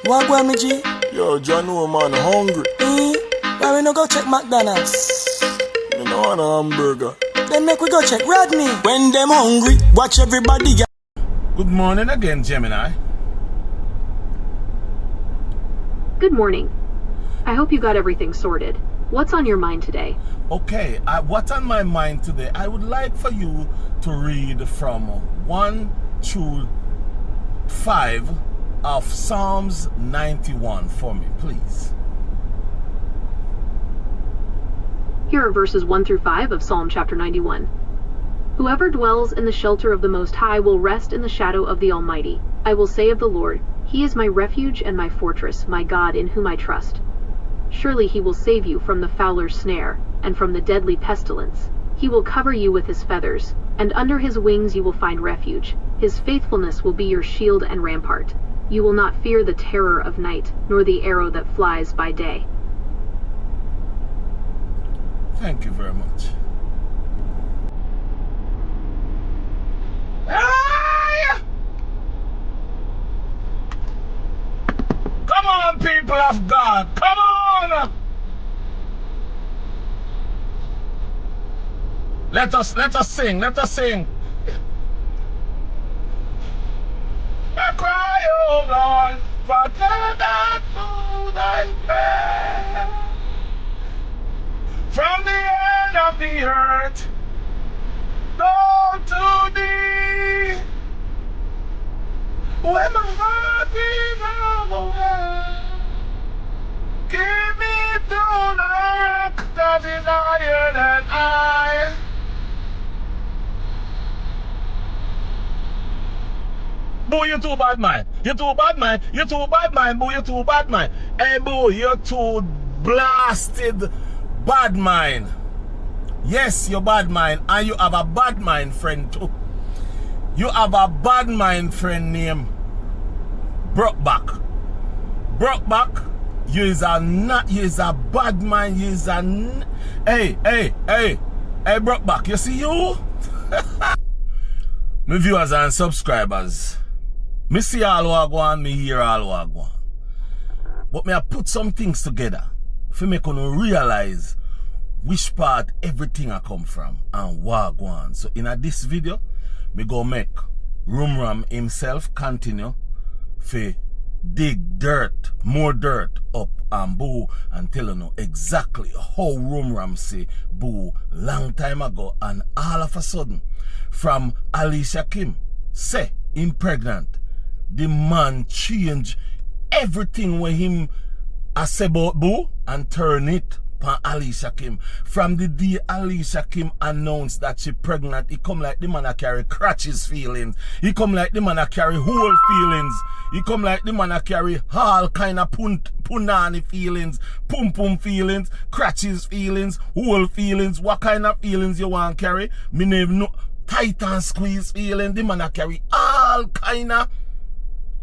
What go me G? Yo, John, no man, hungry. Why we no go check McDonald's? Me no want a hamburger. Then make we go check Rodney. When them hungry, watch everybody. Good morning again, Gemini. Good morning. I hope you got everything sorted. What's on your mind today? Okay, what's on my mind today? I would like for you to read from 1 through 5 of Psalms 91 for me, please. Here are verses 1 through 5 of Psalm chapter 91. Whoever dwells in the shelter of the Most High will rest in the shadow of the Almighty. I will say of the Lord, He is my refuge and my fortress, my God in whom I trust. Surely He will save you from the fowler's snare, and from the deadly pestilence. He will cover you with His feathers, and under His wings you will find refuge. His faithfulness will be your shield and rampart. You will not fear the terror of night, nor the arrow that flies by day. Thank you very much. Come on, people of God, come on! Let us sing, let us sing. I cry, oh Lord, for that food I pray. From the end of the earth, down to thee. When my heart is overwhelmed, give me to the rock that is higher than I. Boo, you too bad, man. You too bad, man. You too bad, man. Boo, you too bad, man. Hey, boo, you're too blasted bad mind. Yes, you're bad mind. And you have a bad mind friend too. You have a bad mind friend named Brokeback. Brokeback, you is a bad mind. You is a hey Brokeback, you see you? My viewers and subscribers, me see all what go on, me hear all what go on. But me I put some things together for make you realize which part everything I come from and what go on. So in this video, me go make RUMRAM himself continue for dig dirt, more dirt up and boo and tell you know exactly how RUMRAM say boo long time ago, and all of a sudden from Alicia Kim say him pregnant, the man change everything when him I say about boo and turn it on Alicia Kim. From the day Alicia Kim announced that she pregnant, he come like the man that carry crutches feelings. He come like the man that carry whole feelings. He come like the man that carry all kind of punani feelings, pum pum feelings, crutches feelings, whole feelings. What kind of feelings you want carry? Me name no tight and squeeze feeling. The man that carry all kind of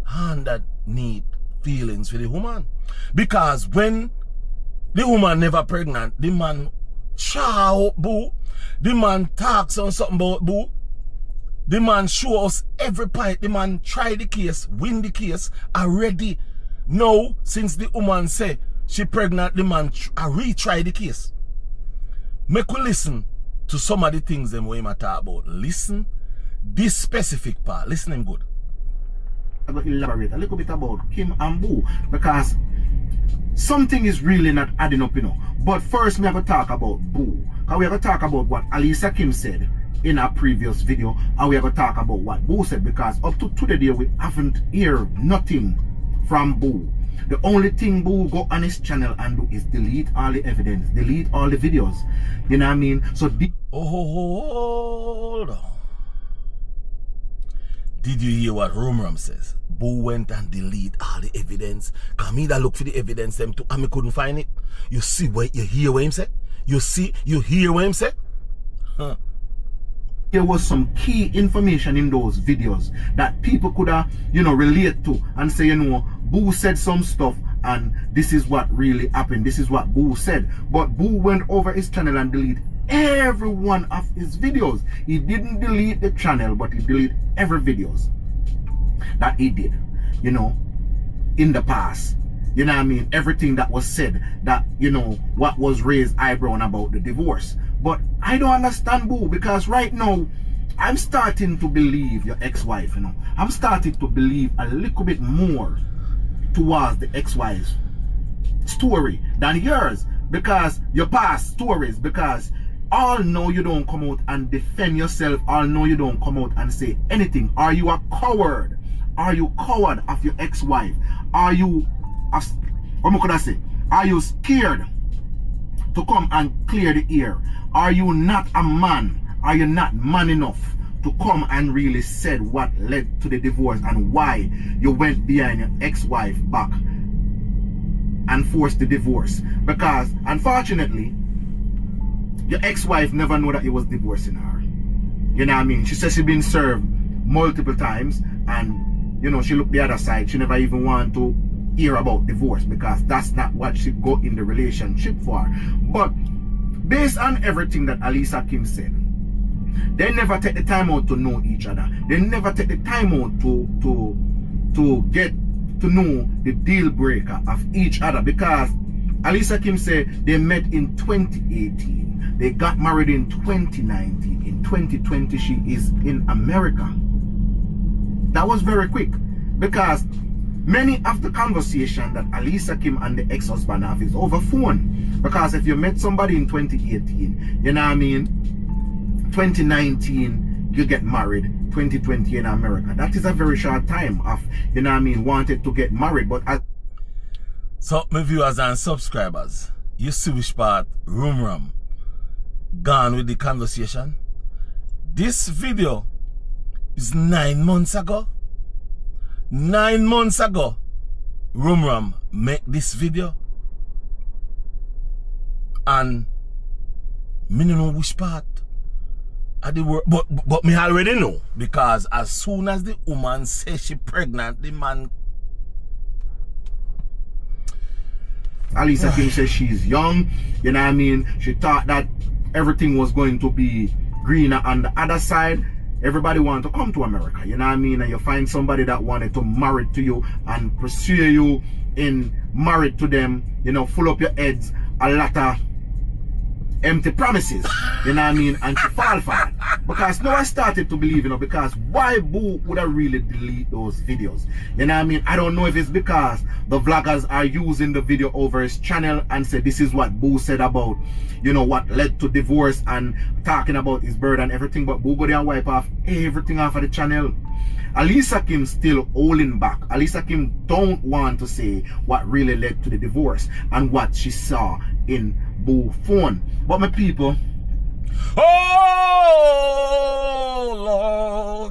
underneath feelings for the woman. Because when the woman never pregnant, the man chow boo, the man talks on something about boo, the man show us every point, the man try the case, win the case, already. Now, since the woman say she pregnant, the man retry the case. Make we listen to some of the things them we might talk about. Listen, this specific part, listen him good. I'm going to elaborate a little bit about Kim and Boo, because something is really not adding up, you know. But first, we have to talk about Boo. Because we have to talk about what Alicia Kim said in our previous video, and we have to talk about what Boo said, because up to today we haven't heard nothing from Boo. The only thing Boo go on his channel and do is delete all the evidence, delete all the videos. You know what I mean? So hold on. Did you hear what RUMRAM says? Boo went and delete all the evidence. Come here, look for the evidence them too, and me couldn't find it. You see what you hear what him say? You hear what him say? Huh. There was some key information in those videos that people could have, you know, relate to and say, you know, Boo said some stuff and this is what really happened. This is what Boo said. But Boo went over his channel and deleted every one of his videos. He didn't delete the channel, but he deleted every videos that he did, you know. in the past. You know what I mean? Everything that was said, that, you know, what was raised eyebrow about the divorce. But I don't understand, boo, because right now, I'm starting to believe your ex-wife, you know. I'm starting to believe a little bit more towards the ex-wife's story than yours. Because your past stories, because all know you don't come out and defend yourself, all know you don't come out and say anything. Are you a coward? Are you coward of your ex-wife? Are you, what could I say? Are you scared to come and clear the air? Are you not a man? Are you not man enough to come and really said what led to the divorce and why you went behind your ex-wife back and forced the divorce? Because unfortunately, your ex-wife never knew that he was divorcing her. You know what I mean? She says she been served multiple times, and you know, she looked the other side. She never even wanted to hear about divorce because that's not what she got in the relationship for. But based on everything that Alicia Kim said, they never take the time out to know each other. They never take the time out to get to know the deal breaker of each other, because Alicia Kim said they met in 2018. They got married in 2019. In 2020, she is in America. That was very quick, because many of the conversation that Alicia Kim and the ex-husband have is over phone. Because if you met somebody in 2018, you know what I mean, 2019 you get married, 2020 in America. That is a very short time of, you know what I mean, wanted to get married. But as so my viewers and subscribers, you see which part RUMRAM gone with the conversation? This video is 9 months ago. 9 months ago, RUMRAM make this video. And me no know which part of the work, but me already know, because as soon as the woman says she pregnant, the man. Alicia Kim says she's young, you know what I mean? She thought that everything was going to be greener on the other side. Everybody want to come to America, you know what I mean? And you find somebody that wanted to marry to you and pursue you in married to them, you know, full up your heads, a lot of empty promises, you know what I mean? And she fall for it. Because now I started to believe, you know, because why Boo would have really delete those videos? You know what I mean? I don't know if it's because the vloggers are using the video over his channel and say this is what Boo said about, you know, what led to divorce and talking about his bird and everything, but Boo go there and wipe off everything off of the channel. Alicia Kim still holding back. Alicia Kim don't want to say what really led to the divorce and what she saw in Boo phone. But my people, oh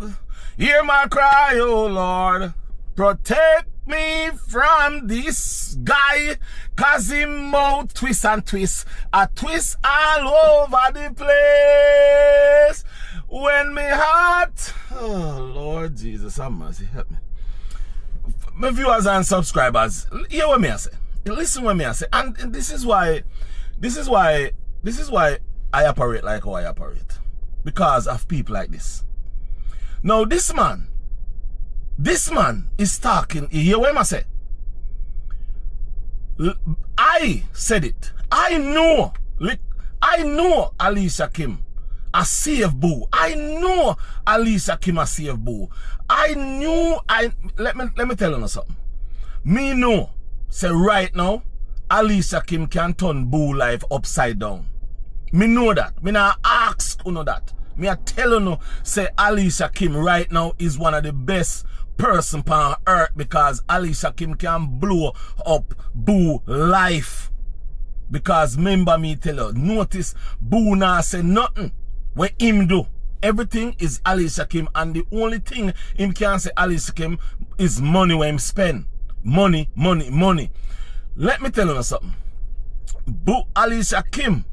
Lord, hear my cry, oh Lord, protect me from this guy, cause him mouth twist and twist, a twist all over the place. When me heart, oh Lord Jesus, have mercy, help me. My viewers and subscribers, hear what me I say. Listen what me I say. And this is why I operate like how I operate. Because of people like this. Now this man is talking. You hear what I say? I said it. I know Alicia Kim a save Boo. I know Alicia Kim a save Boo. Let me tell you something. Me know, say right now, Alicia Kim can turn Boo life upside down. Me know that. Me not ask you know that. Me a tell you no, say Alicia Kim right now is one of the best person on earth, because Alicia Kim can blow up Boo life. Because remember me tell you, notice Boo not say nothing when him do. Everything is Alicia Kim, and the only thing him can say Alicia Kim is money when him spend. Money, money, money. Let me tell you something. Boo Alicia Kim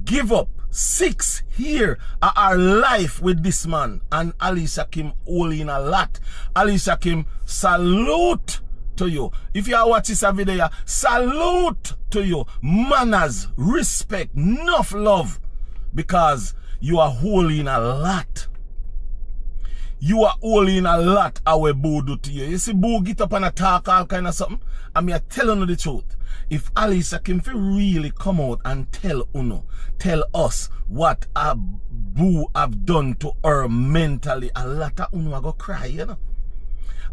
give up 6 years of her life with this man, and Alicia Kim holding a lot. Alicia Kim, salute to you. If you are watching this video, salute to you. Manners, respect, enough love, because you are holding a lot. you are only in a lot of what Boo do to you. You see Boo get up and attack all kind of something. And me a telling you the truth. If Alicia Kim really come out and tell us what a Boo have done to her mentally, a lot of Uno go cry, you know.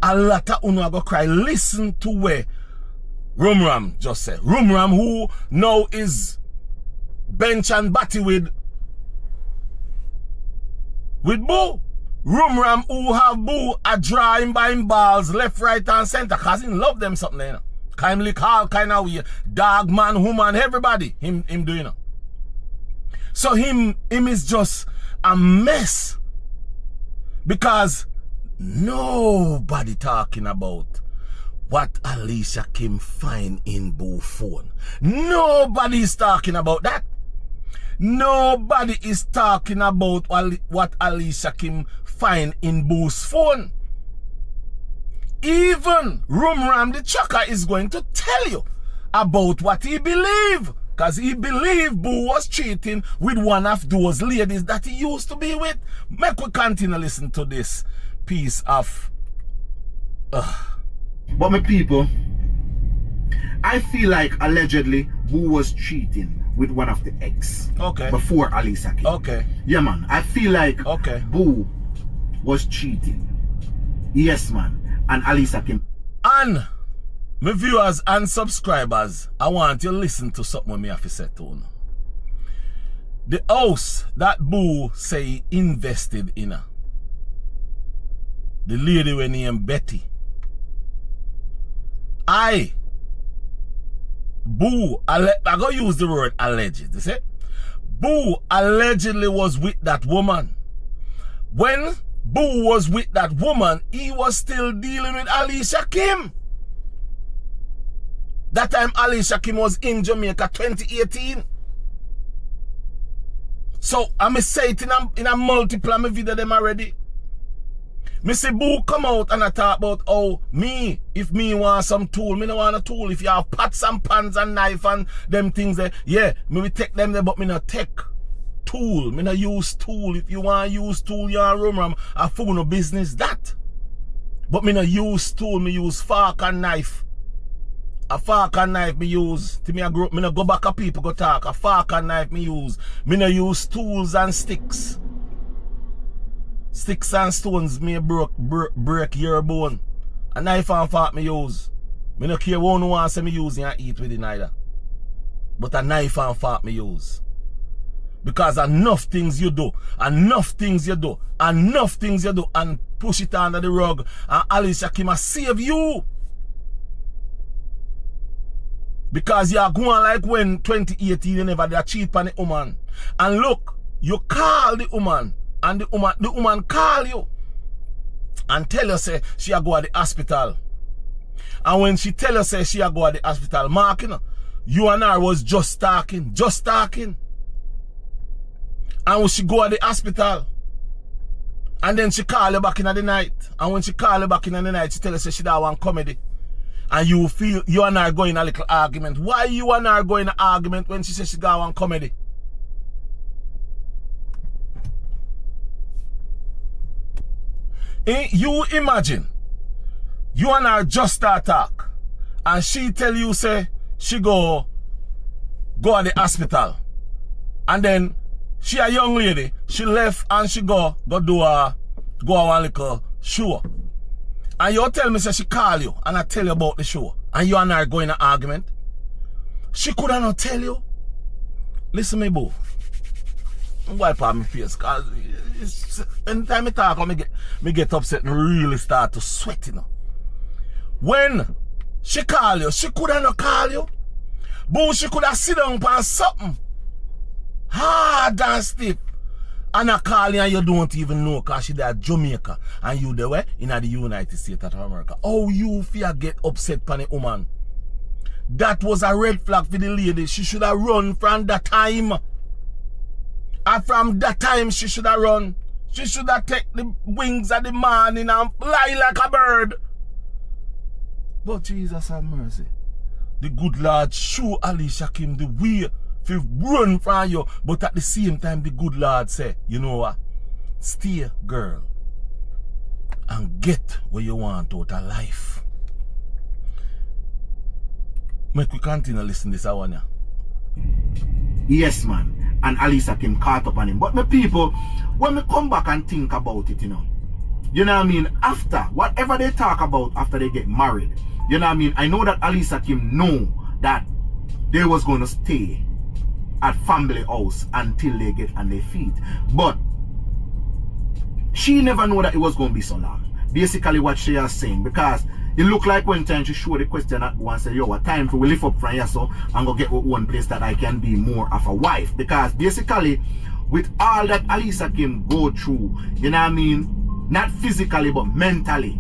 A lot of Uno go cry. Listen to where RUMRAM just said. RUMRAM who now is bench and batty with Boo. RUMRAM who have Boo a draw him by him balls left, right and center cause he love them something, you know. Kindly call kind of way. Dog, man, woman, everybody. Him doing you know. So him is just a mess. Because nobody talking about what Alicia Kim find in Boo phone. Nobody is talking about that. Nobody is talking about what Alicia Kim find in Boo's phone. Even RUMRAM the Chaka is going to tell you about what he believe. Because he believe Boo was cheating with one of those ladies that he used to be with. Make we continue listen to this piece of... But my people, I feel like allegedly Boo was cheating with one of the ex. Okay. Before Alicia Kim. Okay. Yeah, man. I feel like Boo was cheating. Yes, man. And Alicia Kim. And my viewers and subscribers, I want you to listen to something me have to say to you. The house that Boo say he invested in her. The lady we named Betty. Boo, I go use the word alleged. You see? Boo allegedly was with that woman. When Boo was with that woman, he was still dealing with Alicia Kim. That time Alicia Kim was in Jamaica 2018. So I say it in a multiple video them already. Me see Boo come out and I talk about if me want some tool, me no want a tool. If you have pots and pans and knife and them things there, yeah, me will take them there, but me not take tool. Me not use tool. If you want to use tool, you want RUMRAM, I fool no business that. But me not use tool, me use fork and knife. A fork and knife me use. Till me grow up, me not go back a people go talk. A fork and knife me use. Me not use tools and sticks. Sticks and stones me break your bone. A knife and fork me use. Me no care one who wants to me use and eat with it neither. But a knife and fork me use. Because enough things you do, and push it under the rug, and Alicia Kim a save you. Because you are going like when 2018 you never did cheat on the woman. And look, you call the woman. And the woman call you and tell you say she a go to the hospital. And when she tell you say she a go to the hospital, Mark, you and her was just talking. And when she go to the hospital, and then she call you back in the night. And when she call you back in the night, she tell you say she don't want comedy. And you feel you and her going a little argument. Why you and her going an argument when she says she don't want comedy? You imagine, you and her just start talk, and she tell you say she go to the hospital, and then she a young lady, she left and she go do a one little show, and you tell me say she call you and I tell you about the show, and you and her go in an argument. She could not tell you. Listen me, Boo. Wipe out my face, cause anytime I talk, me get upset and really start to sweat, When she call you, she could not call you. Boo, she could have sit down on something hard and stiff, and I call you and you don't even know, cause she there Jamaica and you there in the United States of America. Oh, you fear get upset on a woman. That was a red flag for the lady. She should have run from that time. And from that time, she should have run. She should have taken the wings of the morning and fly like a bird. But Jesus have mercy. The good Lord show Alicia Kim the way to run from you. But at the same time, the good Lord say, you know what? Stay, girl. and get what you want out of life. Make we continue listen this one, yeah. Yes, man. And Alicia Kim caught up on him. But my people, when we come back and think about it, you know what I mean? After, whatever they talk about after they get married, you know what I mean? I know that Alicia Kim know that they was going to stay at family house until they get on their feet. But she never know that it was going to be so long. Basically what she is saying, because it looked like one time she showed the question at once, say, yo, what time for we lift up from here so and go get one place that I can be more of a wife. Because basically, with all that Alicia Kim go through, you know what I mean, not physically but mentally,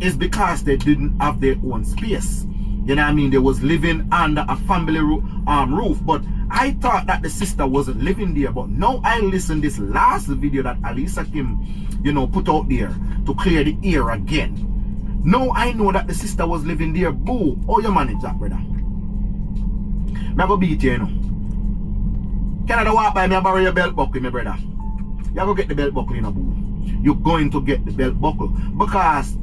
it's because they didn't have their own space. You know what I mean? They was living under a family roof. But I thought that the sister wasn't living there. But now I listened this last video that Alicia Kim, you know, put out there to clear the air again. Now I know that the sister was living there. Boo. How you manage that, brother? Me go beat you, you know. Canada walk by me and borrow your belt buckle, my brother. You go get the belt buckle, you know, boo. You're going to get the belt buckle. Because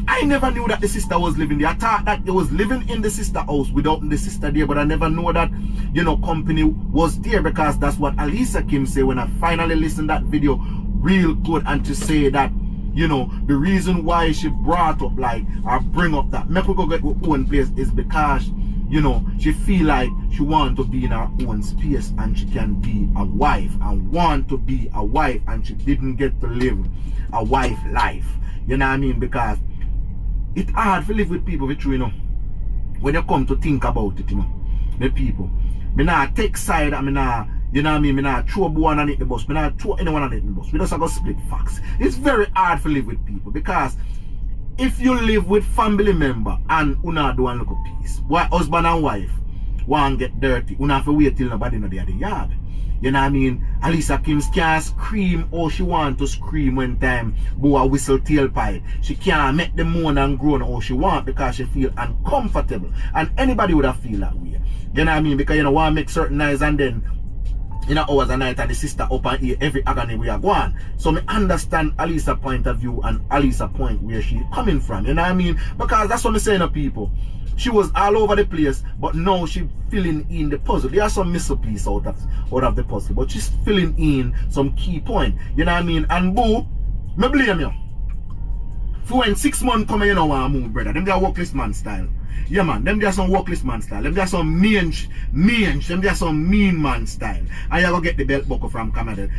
I never knew that the sister was living there. I thought that they was living in the sister house without the sister there, but I never knew that, you know, company was there, because that's what Alicia Kim said when I finally listened that video real good, and to say that, you know, the reason why she brought up like or bring up that make we go get her own place is because, you know, she feel like she want to be in her own space and she can be a wife and want to be a wife, and she didn't get to live a wife life. You know what I mean? Because it's hard to live with people with you, you know. When you come to think about it, you know, the people. Me not take side and me not, you know what I mean, me not throw one underneath the bus. Me not throw anyone underneath the bus. We just have to split facts. It's very hard to live with people, because if you live with family member and una do one little piece, husband and wife want get dirty, una have to wait till nobody know they are the yard. You know what I mean? Alicia Kim can't scream how she want to scream when time boy whistle tailpipe. She can't make the moan and groan how she want because she feel uncomfortable. And anybody would have feel that way. You know what I mean? Because you know want to make certain noise, and then in hours a night and the sister up and hear every agony we are going. So me understand Alicia's point of view and Alicia's point where she coming from. You know what I mean? Because that's what I'm saying to people. She was all over the place, but now she filling in the puzzle. There are some missile piece out of the puzzle, but she's filling in some key point. You know what I mean? And boo, me blame you. For when 6 months come, you know want to move, brother. Them they are workless man style. Yeah, man. Them they are some workless man style. Them they are some mean. Them they are some mean man style. And you go get the belt buckle from Canada.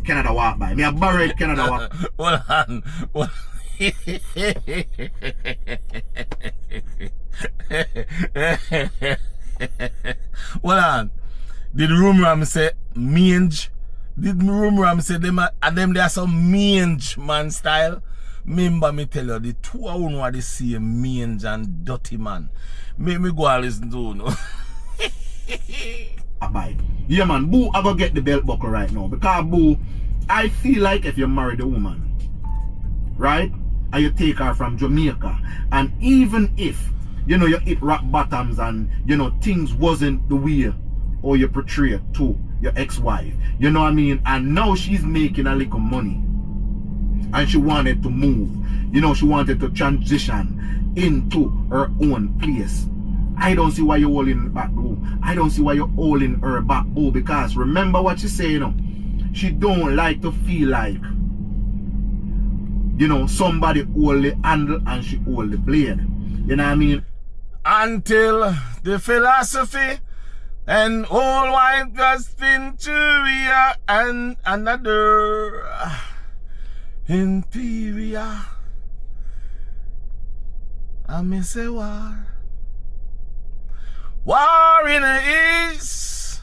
Canada walk by. Me a buried Canada walk. Hold on. Hold on. Did RUMRAM say mange? Did RUMRAM say them they are some mange man style? Remember me tell you, the two of them are the same mange and dirty man. Make me go and listen to no. Bye. Yeah, man. Boo, I go get the belt buckle right now. Because boo, I feel like if you marry the woman, right? And you take her from Jamaica, and even if, you know, you hit rock bottoms and, you know, things wasn't the way or you portray it to your ex-wife, you know what I mean? And now she's making a little money and she wanted to move, you know, she wanted to transition into her own place. I don't see why you're holding back, boo. I don't see why you're holding her back, boo, because remember what she say, you know, she don't like to feel like, you know, somebody hold the handle and she hold the blade. You know what I mean? Until the philosophy and all white spin to and another inferior. I may say war. War in the east.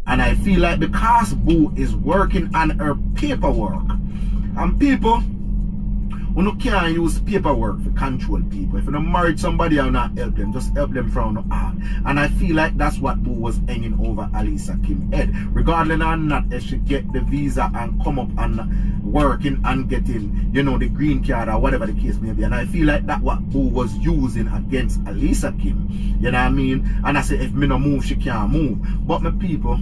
And I feel like because Boo is working on her paperwork, and people, you can't use paperwork to control people. If you don't marry somebody and not help them, just help them from the heart. And I feel like that's what Boo was hanging over Alicia Kim's head. Regardless or not, if she get the visa and come up and working and getting, you know, the green card or whatever the case may be. And I feel like that's what Boo was using against Alicia Kim. You know what I mean? And I say, if me no move, she can't move. But my people,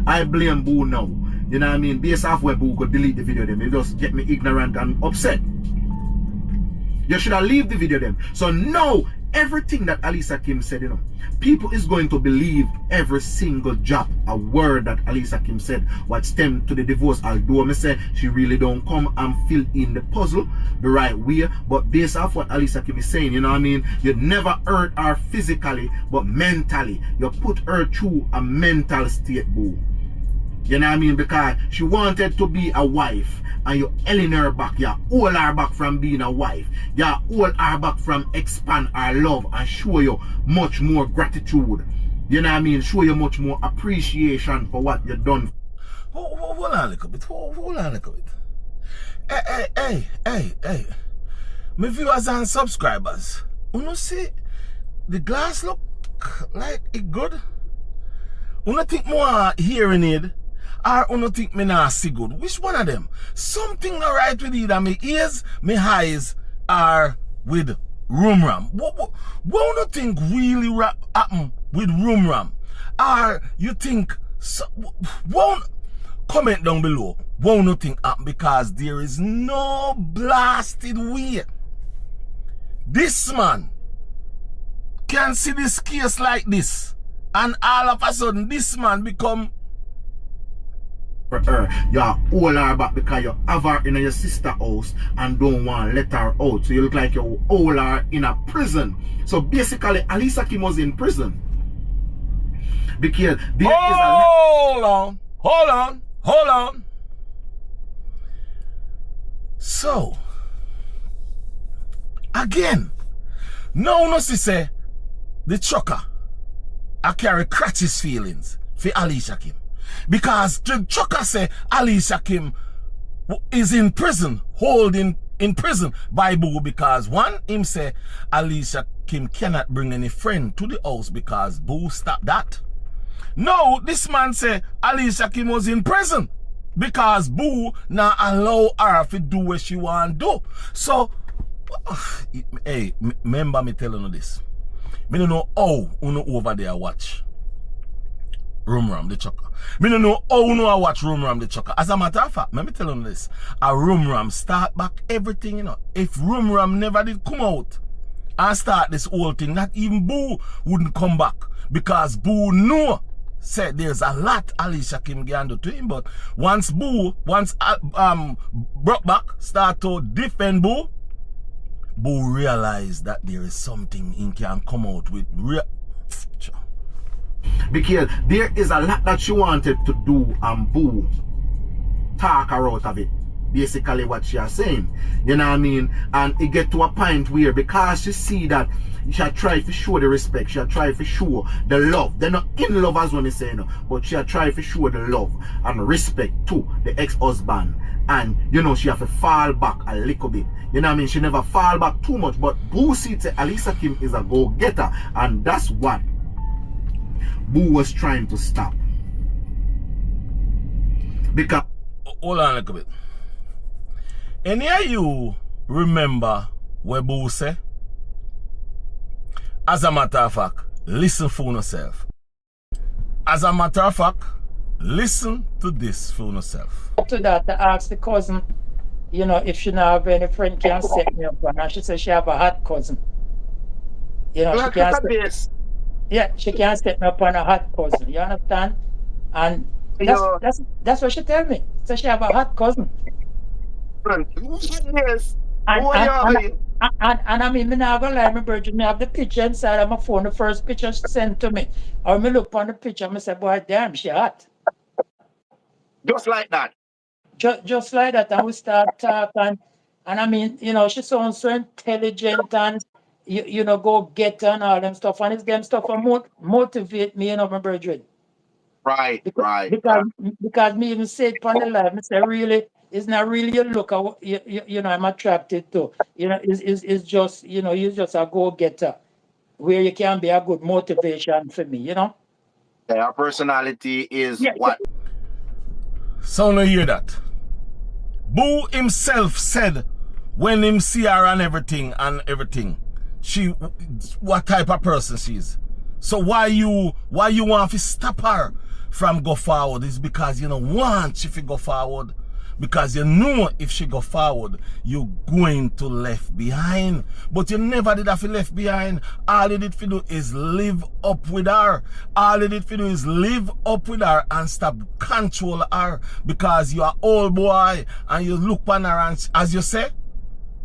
I blame Boo now. You know what I mean? Based off where Boo could delete the video them. It just get me ignorant and upset. You should have leave the video them. So now, everything that Alicia Kim said, you know, people is going to believe every single jot, a word that Alicia Kim said, what stemmed to the divorce. Although me say she really don't come and fill in the puzzle the right way, but based off what Alicia Kim is saying, you know what I mean? You never hurt her physically, but mentally. You put her through a mental state, Boo. You know what I mean? Because she wanted to be a wife, and you held her back. You hold her back from being a wife. You hold her back from expand her love and show you much more gratitude. You know what I mean? Show you much more appreciation for what you've done. Hold on a little bit. Hold on a little bit. Hey. My viewers and subscribers, you see the glass look like it good? You think more hearing aid? Or you think me not see good? Which one of them? Something not right with either my ears, my eyes are with RUMRAM. What you think really happen with RUMRAM? Or you think comment down below. What you think happen? Because there is no blasted way this man can see this case like this, and all of a sudden this man become for her. You hold her back because you have her in your sister house and don't want to let her out. So you look like you hold her in a prison. So basically, Alicia Kim was in prison. Because there is a... Hold on. So, again, no say the trucker I carry crutches feelings for Alicia Kim. Because the trucker say Alicia Kim is in prison, holding in prison by Boo, because one, him say Alicia Kim cannot bring any friend to the house because Boo stopped that. No, this man say Alicia Kim was in prison because Boo now allow her to do what she want to do. So, hey, remember me telling you this. Me don't know how you over there watch RUMRAM the trucker. Me don't know how you watch RUMRAM the trucker. As a matter of fact, let me tell you this. A RUMRAM start back everything, you know. If RUMRAM never did come out and start this whole thing, not even Boo wouldn't come back. Because Boo know, said there's a lot Alicia Kim can do to him. But once Boo, brought back, start to defend Boo, Boo realized that there is something he can come out with real. Because there is a lot that she wanted to do and Boo talk her out of it. Basically what she is saying. You know what I mean? And it get to a point where because she see that she try to show the respect, she try to show the love. They're not in love as when they say no, but she try to show the love and respect to the ex-husband. And you know she have to fall back a little bit. You know what I mean? She never fall back too much. But Boo see say Alicia Kim is a go-getter, and that's what Boo was trying to stop. Because hold on a little bit. Any of you remember what Boo say? As a matter of fact, listen for yourself. As a matter of fact, listen to this for yourself. To that, I asked the cousin, you know, if she not have any friend can set me up, and she said she have a hot cousin. You know, she can't set, yeah, she can't set me up on a hot cousin. You understand? And that's what she tell me. So she have a hot cousin. Yes. And I mean, me not gonna lie, my brother, me have the picture inside of my phone, the first picture she sent to me. Or me look on the picture, me say, boy, damn, she hot. Just like that. Just like that, and we start talking. And I mean, you know, she sounds so intelligent and, you know, go get her and all them stuff. And it's them stuff that motivate me, you know, my brethren. Right, because me even say it on the live, me say, really, it's not really a look at what, you know, I'm attracted to. You know, it's just, you know, you're just a go-getter where you can be a good motivation for me, you know? Yeah, our personality is what? So now hear that. Boo himself said when him see her and everything, she, what type of person she is. So why you want to stop her from go forward is because you don't want she to go forward. Because you know if she go forward, you're going to left behind. But you never did have to left behind. All you did to do is live up with her. All you did to do is live up with her and stop control her. Because you're an old boy and you look on her and as you say,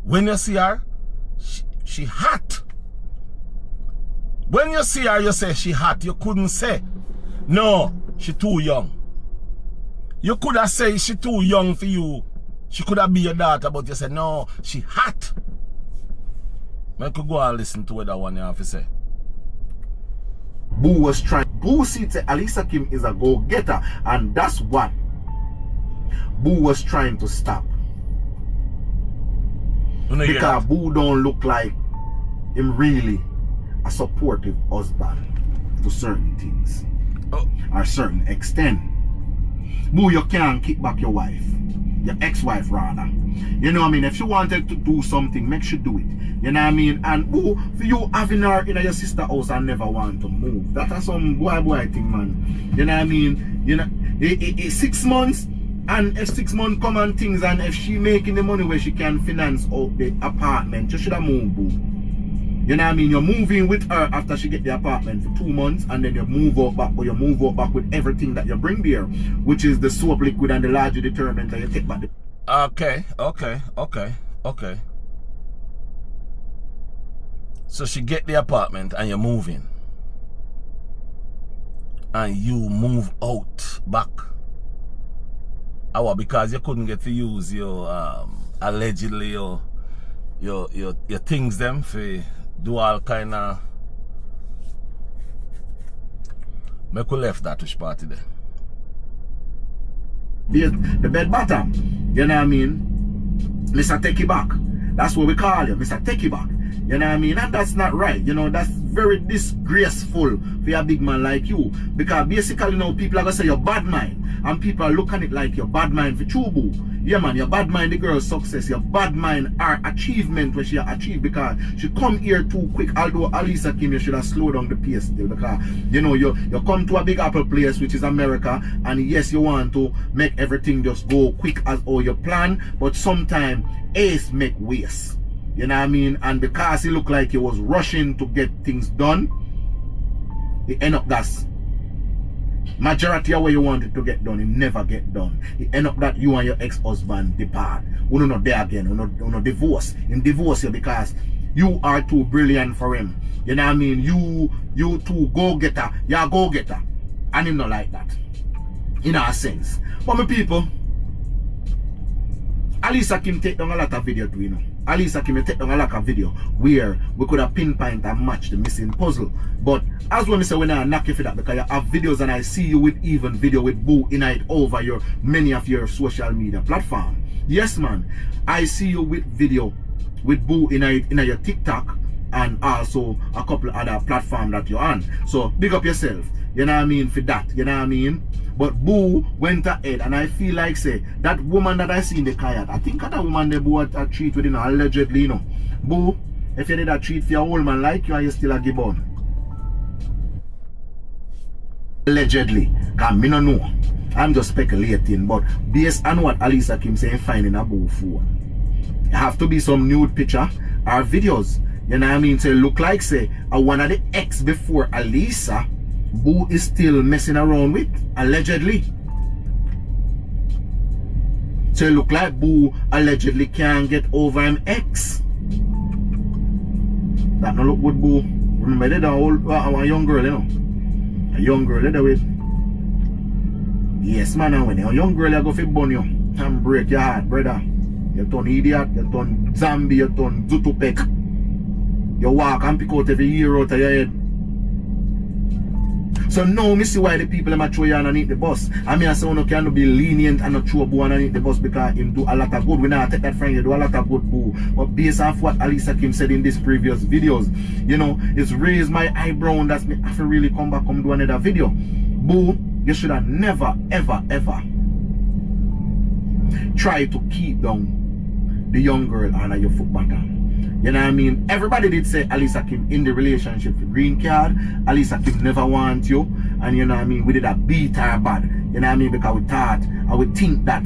when you see her, she hot. When you see her, you say she hot. You couldn't say, no, she too young. You could have said she too young for you. She could have been your daughter, but you said, no, she hot. I could go and listen to what that one you have to say. Boo was trying. Boo said Alicia Kim is a go-getter, and that's what Boo was trying to stop. Because Boo don't look like him really a supportive husband to certain things. Or certain extent. Boo, you can't kick back your wife. Your ex-wife rather. You know what I mean? If she wanted to do something, make sure do it. You know what I mean? And boo, for you having her in your sister's house and never want to move. That's some boy thing, man. You know what I mean? You know, 6 months, and if 6 months come and things, and if she making the money where she can finance out the apartment, you should have moved, boo. You know what I mean? You're moving with her after she get the apartment for 2 months, and then you move out back, or you move out back with everything that you bring there, which is the soap liquid and the larger detergent that you take back. Okay. So she get the apartment and you're moving. And you move out back. How? Because you couldn't get to use your allegedly your things them for do all kind of make we left that which party there. The bed bottom, you know what I mean? Mr. Take it back. That's what we call you, Mr. Take it back. You know what I mean? And that's not right. You know, that's very disgraceful for a big man like you. Because basically, you know, people are going to say you're bad mind. And people are looking at it like you're bad mind for true, boo. Yeah, man, your bad mind the girl's success. Your bad mind her achievement where she achieved, because she come here too quick. Although Alicia Kim, you should have slowed down the pace still. Because, you know, you come to a big apple place, which is America. And yes, you want to make everything just go quick as all you plan. But sometimes, ace make waste. You know what I mean? And because he looked like he was rushing to get things done, he end up that's majority of what you wanted to get done, it never get done. It end up that you and your ex-husband depart. We're not there again. We're not divorce. Him divorce you because you are too brilliant for him. You know what I mean? You too go-getter. You're a go-getter. And him not like that. In a sense. But my people, Alicia Kim take down a lot of video too, you know. Alicia Kim take down a lot of video where we could have pinpoint and match the missing puzzle. But as when I say, when I knock you for that, because you have videos and I see you with even video with Boo in it over your many of your social media platform. Yes, man, I see you with video with Boo in your TikTok and also a couple of other platforms that you're on. So big up yourself. You know what I mean, for that. You know what I mean? But Boo went ahead, and I feel like, say, that woman that I see in the kayak, I think that woman they Boo a treat with, you know, allegedly, you know. Boo, if you did a treat for your old man like you, and you still a give on. Allegedly, because me no know. I'm just speculating, but based on what Alicia Kim saying, finding a Boo phone, it have to be some nude picture or videos. You know what I mean? So it look like, say, one of the ex before Alicia, Boo is still messing around with, allegedly. So it look like Boo allegedly can't get over him ex. That no look good, Boo. Remember they a young girl, you know. A young girl, they with. Yes, man, and when you're a young girl, you go for bun you and break your heart, brother. You turn idiot, you turn zombie, you turn zutupek. You walk and pick out every year out of your head. So now me see why the people might throw you underneath the bus. I mean, I say you can be lenient and not throw Boo underneath the bus because him do a lot of good. We not take that from you, do a lot of good, Boo. But based off what Alicia Kim said in these previous videos, you know, it's raised my eyebrow and that's me have to really come back and do another video. Boo, you should have never, ever, ever try to keep down the young girl under your foot bottom. You know what I mean? Everybody did say Alicia Kim in the relationship with green card. Alicia Kim never want you. And you know what I mean? We did a beat her bad. You know what I mean? Because we thought, I would think that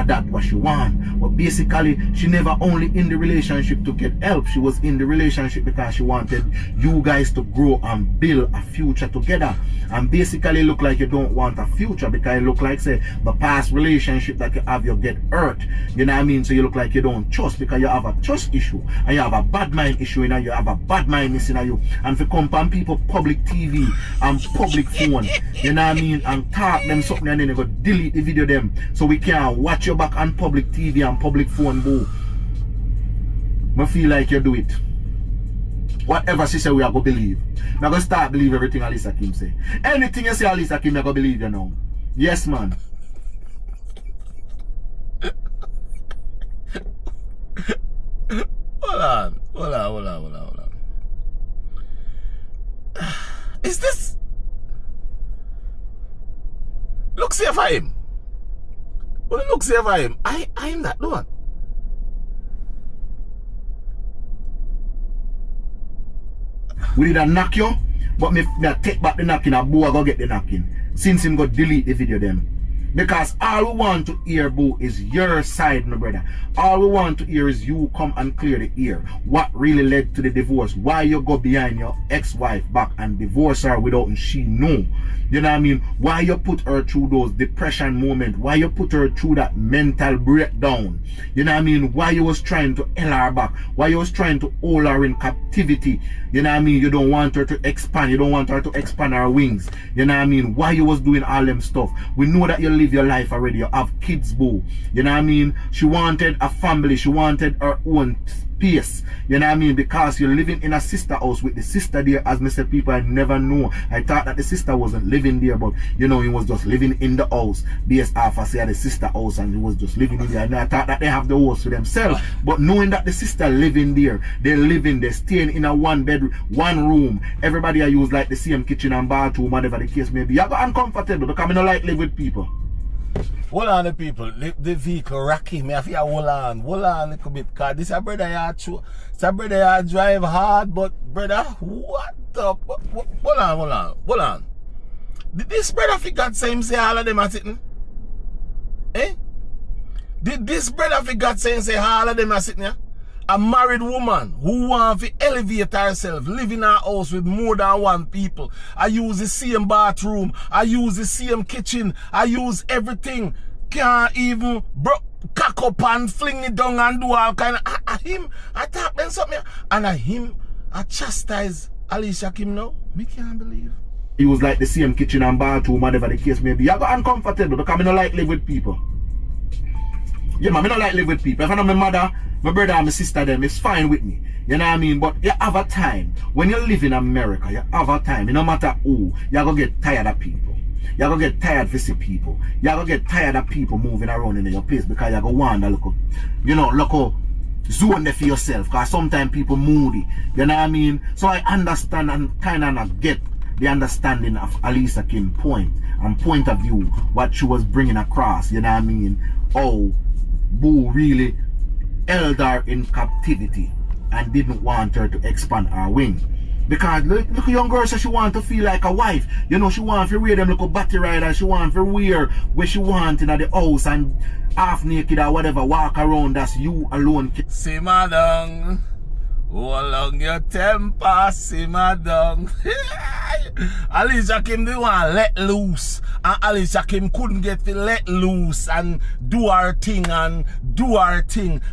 that's what she want. But basically, she never only in the relationship to get help. She was in the relationship because she wanted you guys to grow and build a future together. And basically look like you don't want a future because it look like, say, the past relationship that you have, you get hurt. You know what I mean? So you look like you don't trust because you have a trust issue. And you have a bad mind issue, you have a bad mind missing you. And for come on people public TV and public phone, you know what I mean? And talk them something and then you go delete the video them. So we can't watch your back on public TV and public phone, boo. I feel like you do it. Whatever she say, we are going to believe. I'm going to start believe everything Alicia Kim say. Anything you say Alicia Kim, I'm going to believe you now. Yes, man. Hold on. Is this... Look see for him. Well, look see for him. I'm that one. We did a knock you, but me take back the knocking and Boo go get the knocking. Since him go delete the video them. Because all we want to hear, Boo, is your side, my brother. All we want to hear is you come and clear the ear. What really led to the divorce? Why you go behind your ex-wife back and divorce her without she know? You know what I mean? Why you put her through those depression moments? Why you put her through that mental breakdown? You know what I mean? Why you was trying to held her back? Why you was trying to hold her in captivity? You know what I mean? You don't want her to expand. You don't want her to expand her wings. You know what I mean? Why you was doing all them stuff? We know that you live your life already. You have kids, Boo. You know what I mean? She wanted a family. She wanted her own space. You know what I mean? Because you're living in a sister house with the sister there. As me said, people I never know. I thought that the sister wasn't living there, but you know, he was just living in the house. Based off I say the sister house, and he was just living in there. And I thought that they have the house for themselves. But knowing that the sister living there, they're staying in a one bedroom, one room. Everybody I use like the same kitchen and bathroom, whatever the case may be. I got uncomfortable because I don't like live with people. Hold on, the people. The vehicle rocky. Me have to hold on a little bit. Because this a brother you drive hard, but brother, what the? Hold on. Did this brother figure say all of them are sitting? Eh? Did this brother figure say all of them are sitting here? A married woman who wants to elevate herself, live in her house with more than one people. I use the same bathroom. I use the same kitchen. I use everything. Can't even cock up and fling it down and do all kind of... him, I talk them something. And him, I chastise Alicia Kim now. Me can't believe. He was like the same kitchen and bathroom, whatever the case may be. I got uncomfortable because I don't like live with people. Yeah, man, I don't like live with people. If I know my mother, my brother and my sister, them, it's fine with me. You know what I mean? But you have a time. When you live in America, you have a time. No matter who, you're going to get tired of people. You're going to get tired to see people. You're going to get tired of people moving around in your place because you're going to wander, look zone there for yourself. Because sometimes people moody. You know what I mean? So I understand and kind of get the understanding of Alicia Kim's point of view, what she was bringing across. You know what I mean? Oh, Boo really held her in captivity and didn't want her to expand her wing. Because look a young girl says she want to feel like a wife. You know, she want to wear them little battery rider. She want to wear where she want in the house and half naked or whatever, walk around. That's you alone. Simmer down. Hold on your temper, simmer down. Alicia Kim the one let loose. And Alicia Kim couldn't get to let loose and do her thing.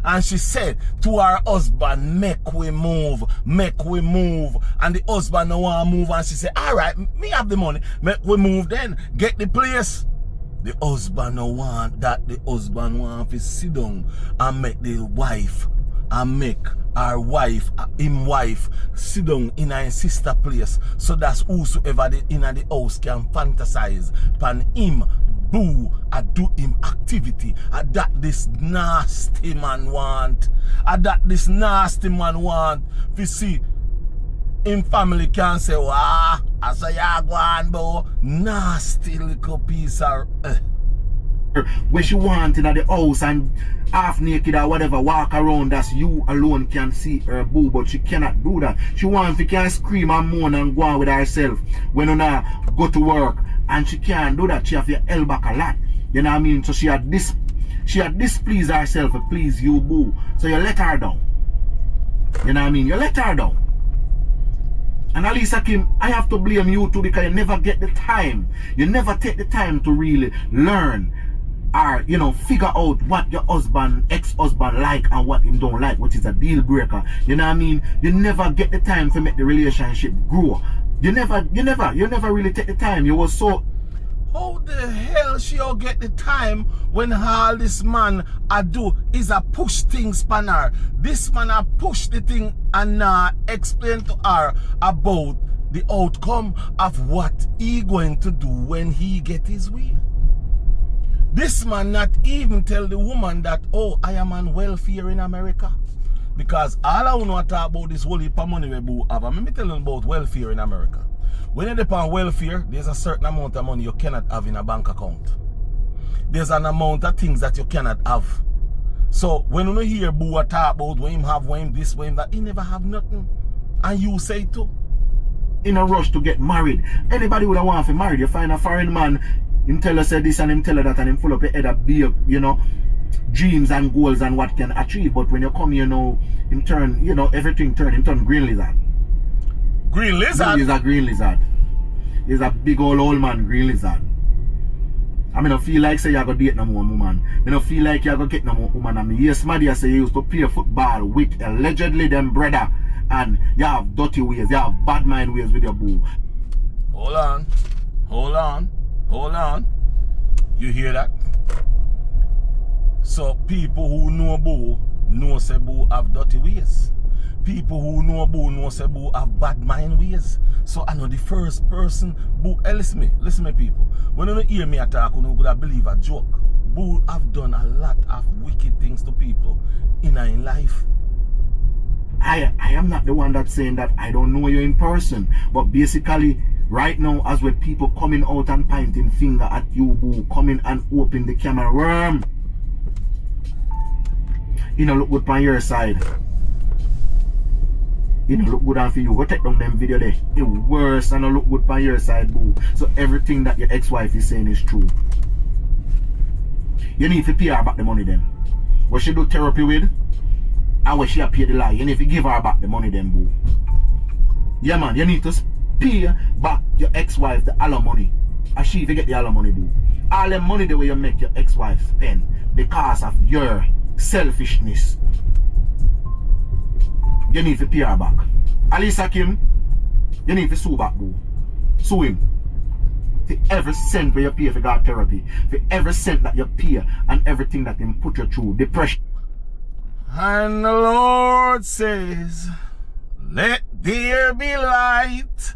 And she said to her husband, make we move. And the husband no want to move. And she said, alright, me have the money. Make we move then. Get the place. The husband no want that. The husband want to sit down and make the wife and make our wife, him wife, sit down in a sister place. So that's whosoever in the house can fantasize pan him, Boo, and do him activity. And that this nasty man want. We see him family can say, wow, I say ya go on, Boo. Nasty little piece of where she want in the house and half naked or whatever walk around, that's you alone can see her boo, but she cannot do that. She wants to can scream and moan and go on with herself when you go to work, and she can't do that. She have to held back a lot, you know what I mean? So she had displeased herself to please you, boo, so you let her down, you know what I mean? You let her down. And Alicia Kim, I have to blame you too, because you never get the time, you never take the time to really learn or, you know, figure out what your husband, ex-husband like and what him don't like, which is a deal breaker. You know what I mean? You never get the time to make the relationship grow. You never really take the time. You was so... How the hell she'll get the time when all this man I do is a push things pan her? This man I push the thing and explain to her about the outcome of what he going to do when he get his way. This man not even tell the woman that, oh, I am on welfare in America. Because all I want to talk about this whole heap of money we boo have. Let me tell you about welfare in America. When you depend on welfare, there's a certain amount of money you cannot have in a bank account. There's an amount of things that you cannot have. So when you hear boo talk about when him have, when him this, when him that, he never have nothing. And you say too. In a rush to get married. Anybody would have want to marry. You find a foreign man, him tell us this and him tell her that, and him full up your head of big, you know, dreams and goals and what can achieve. But when you come, you know, him turn, you know, everything turn, him turn green lizard. Green lizard? He's a green lizard. He's a big old man green lizard. I mean, I feel like say you go date no more woman. I don't feel like you go get no more woman. I mean, yes, Madia say you used to play football with allegedly them brother, and you have dirty ways, you have bad mind ways with your boo. Hold on. Hold on. Hold on. You hear that? So people who know boo know say boo have dirty ways. People who know boo know say boo have bad mind ways. So I know the first person boo. Hey, listen me people. When you hear me attack, you could believe a joke. Boo have done a lot of wicked things to people in life. I am not the one that's saying that I don't know you in person, but basically right now, as with people coming out and pointing finger at you, boo, coming and open the camera worm, you know, look good on your side. You know, look good on for you. Go take down them video there. It worse and look good on your side, boo. So everything that your ex-wife is saying is true. You need to pay her back the money then. What she do therapy with, and what she pay the lie. You need to give her back the money then, boo. Yeah, man, you need to pay back your ex-wife the alimony. And she to get the alimony, boo. All the money the way you make your ex-wife spend because of your selfishness. You need to pay her back. Alicia Kim, you need to sue back, boo. Sue him. For every cent where you pay for God therapy, for every cent that you pay and everything that him put you through, depression. And the Lord says, let there be light.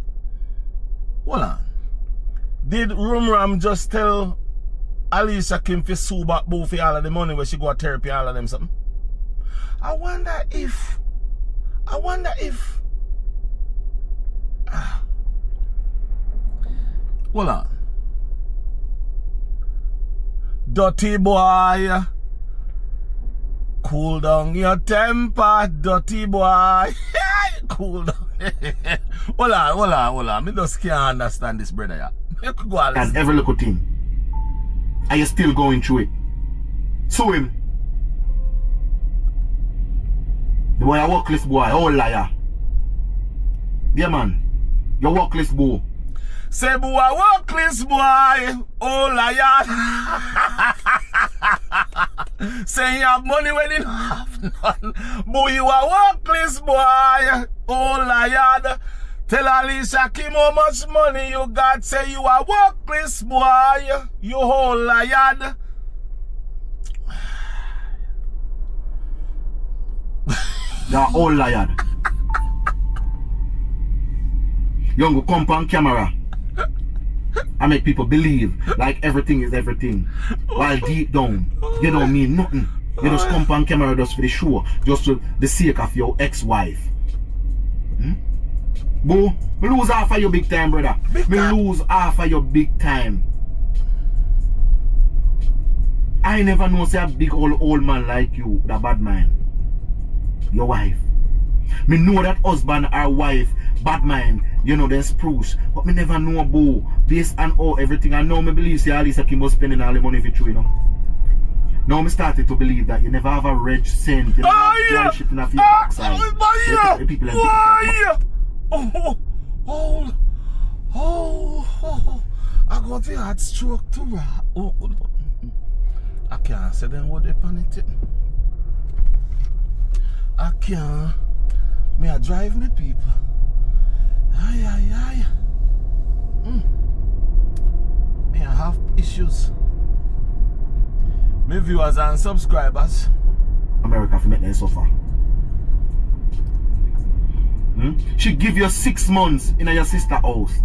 Hold on. Did RUMRAM just tell Alicia Kim to sue back boo for all of the money where she go to therapy and all of them something? I wonder if hold on. Dirty boy, cool down your temper, dirty boy. Cool down. Hold on. Me just can't understand this, brother. Yeah. Go on, and every little thing. Are you still going through it? Sue him. The boy a workless boy, oh liar. Yeah, man. You're workless boy. Say boo a workless boy, oh liar. Say you have money when you don't have none. Boo, you a workless boy, oh liar. Tell Alicia Kim how much money you got. Say you a workless boy, you whole liar. You're all liar. You go come on camera and make people believe like everything is everything, while deep down you don't mean nothing. You just come on camera just for the show, just for the sake of your ex-wife. Boo, me lose half of your big time, brother. Me lose half of your big time. I never know say a big old man like you, the bad man. Your wife. Me know that husband or wife, bad mind, you know, they're spruce. But me never know, boo, based on all everything. I know me believe say Alicia Kim was spending all the money for you, you know. Now me started to believe that you never have a reg cent, you know, shit in a few backside. The people I got the heart stroke too. I can't say them what they panic. I can't. Me I drive me people. Aye. Me I have issues. My viewers and subscribers. America for make them suffer. She give you 6 months in your sister house.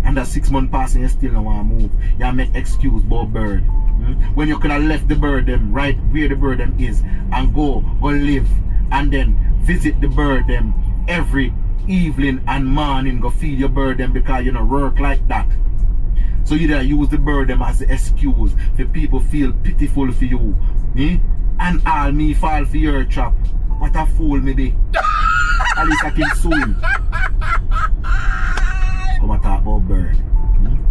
And that 6 months passing, you still don't want to move. You make excuse about bird. When you could have left the bird them right where the bird them is and go live and then visit the bird them every evening and morning, go feed your bird them because you don't work like that. So you there use the bird them as the excuse for people feel pitiful for you. And all me fall for your trap. What a fool me be. Alicia Kim soon. Come and talk about bird.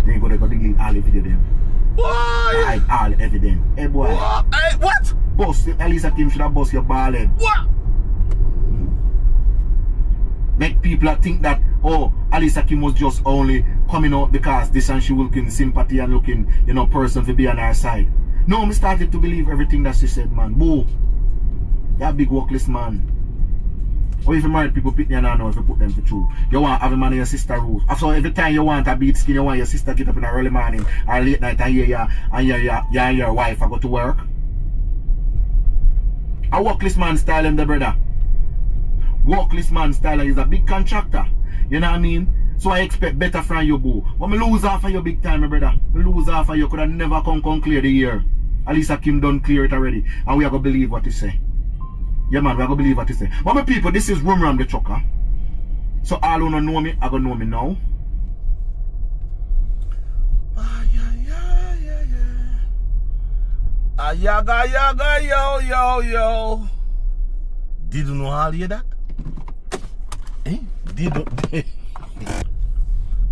Then you go delete all the video them. Why? Hide all the evidence. Hey boy. Hey, what? Boss, Alicia Kim should have bust your ball head. What? Make people think that, oh, Alicia Kim was just only coming out because this and she looking sympathy and looking, you know, person to be on her side. No, me started to believe everything that she said, man. Boo. You're a big workless man. Or if you married people, pick me and I know if you put them for true. You want to have a man in your sister rules. So every time you want a beat skin, you want your sister get up in the early morning or late night and your wife I go to work. A workless man style him, the brother. Workless man style is a big contractor. You know what I mean? So I expect better from you, boo. But me lose half of your big time, my brother. Me lose half of you. Could have never come clear the year. Alicia Kim done clear it already. And we are going to believe what he say. Yeah, man, we are going to believe what he say. But my people, this is RUMRAM the Trucker. So all who don't know me, are going to know me now. Yaga, yo. Did you know all of that? Eh? Did you?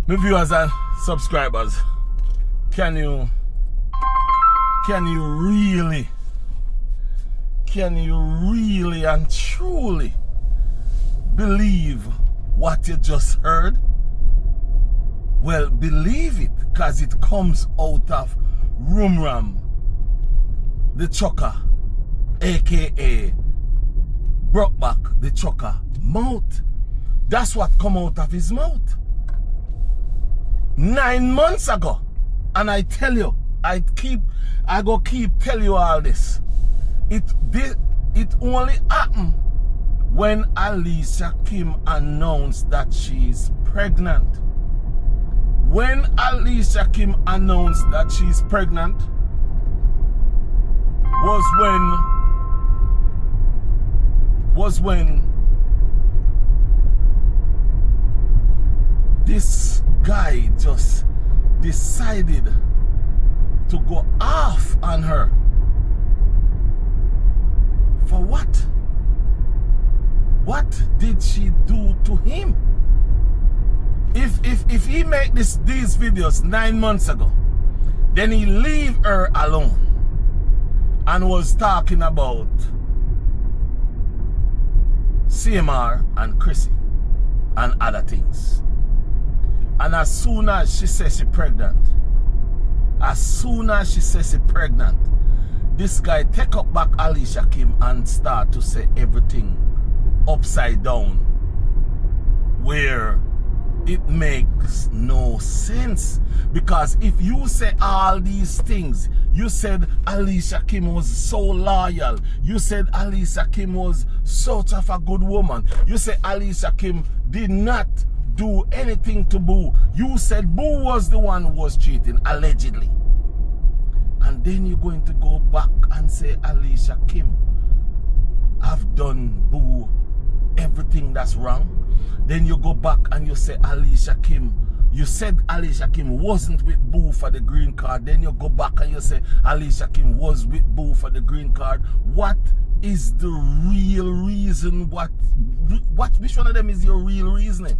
My viewers and subscribers, can you really and truly believe what you just heard? Well, believe it, because it comes out of RUMRAM the Trucker, aka Brokeback the Trucker mouth. That's what come out of his mouth 9 months ago. And I tell you, I go keep tell you all this. It only happened when Alicia Kim announced that she's pregnant. When Alicia Kim announced that she's pregnant was when this guy just decided to go off on her. For what? What did she do to him? If he made these videos 9 months ago, then he leave her alone and was talking about CMR and Chrissy and other things. And as soon as she says she's pregnant, this guy take up back Alicia Kim and start to say everything upside down, where it makes no sense. Because if you say all these things, you said Alicia Kim was so loyal, you said Alicia Kim was such of a good woman, you said Alicia Kim did not do anything to Boo, you said Boo was the one who was cheating, allegedly. And then you're going to go back and say Alicia Kim have done Boo everything that's wrong. Then you go back and you say Alicia Kim, You said Alicia Kim wasn't with Boo for the green card. Then you go back and you say Alicia Kim was with Boo for the green card. What is the real reason? Which one of them is your real reasoning?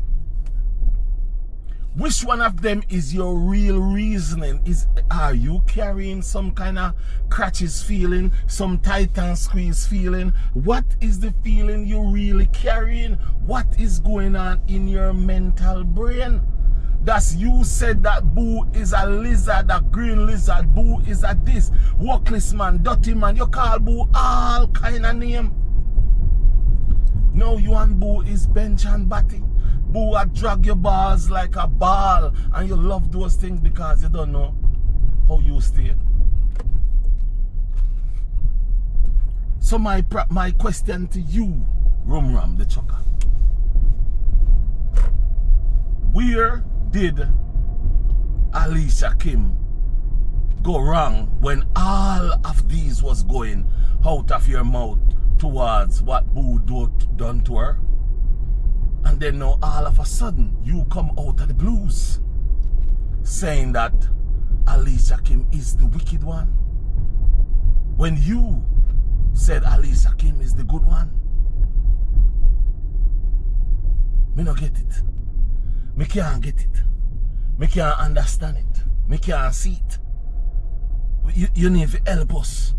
Which one of them is your real reasoning? Are you carrying some kind of crutches feeling, some titan squeeze feeling? What is the feeling you're really carrying? What is going on in your mental brain? That's you said that Boo is a lizard, a green lizard. Boo is a this, workless man, dirty man. You call Boo all kind of name. No, you and Boo is bench and batty. Boo a drag your balls like a ball, and you love those things because you don't know how you stay. So my question to you, RUMRAM the Chucker, where did Alicia Kim go wrong when all of these was going out of your mouth towards what Boo done to her? And then now all of a sudden you come out of the blues saying that Alicia Kim is the wicked one, when you said Alicia Kim is the good one. Me no get it. Me can't get it. Me can't understand it. Me can't see it. You need to help us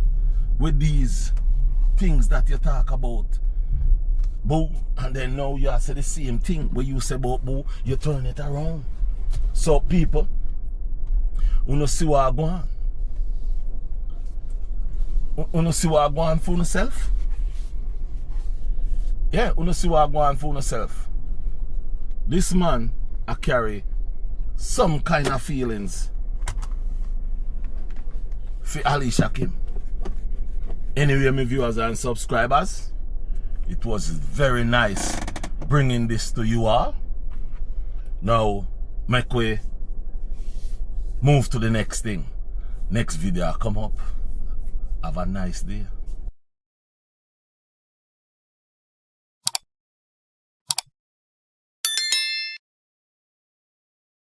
with these things that you talk about. Boo, and then now you say the same thing where you say about Boo, you turn it around. So people, you know see what I go on. You know see what I go on for yourself? Yeah, you know see what I go on for yourself. This man I carry some kind of feelings for Alicia Kim. Anyway, my viewers and subscribers, it was very nice bringing this to you all. Now, make way move to the next thing. Next video come up. Have a nice day.